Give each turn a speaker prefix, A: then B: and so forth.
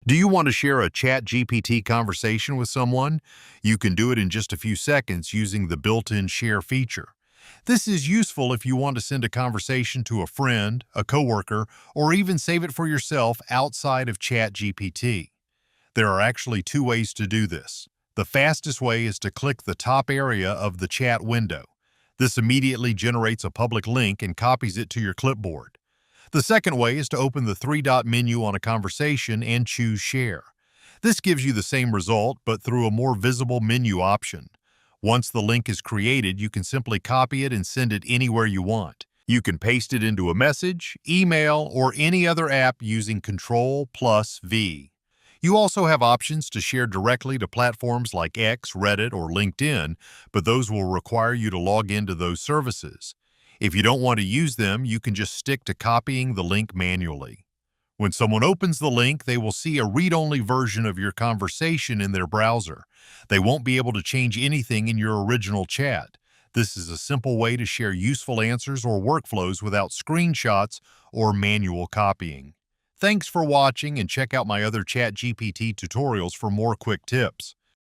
A: Do you want to share a ChatGPT conversation with someone? You can do it in just a few seconds using the built-in share feature. This is useful if you want to send a conversation to a friend, a coworker, or even save it for yourself outside of ChatGPT. There are actually two ways to do this. The fastest way is to click the top area of the chat window. This immediately generates a public link and copies it to your clipboard. The second way is to open the three-dot menu on a conversation and choose Share. This gives you the same result, but through a more visible menu option. Once the link is created, you can simply copy it and send it anywhere you want. You can paste it into a message, email, or any other app using Control+V. You also have options to share directly to platforms like X, Reddit, or LinkedIn, but those will require you to log into those services. If you don't want to use them, you can just stick to copying the link manually. When someone opens the link, they will see a read-only version of your conversation in their browser. They won't be able to change anything in your original chat. This is a simple way to share useful answers or workflows without screenshots or manual copying. Thanks for watching, and check out my other ChatGPT tutorials for more quick tips.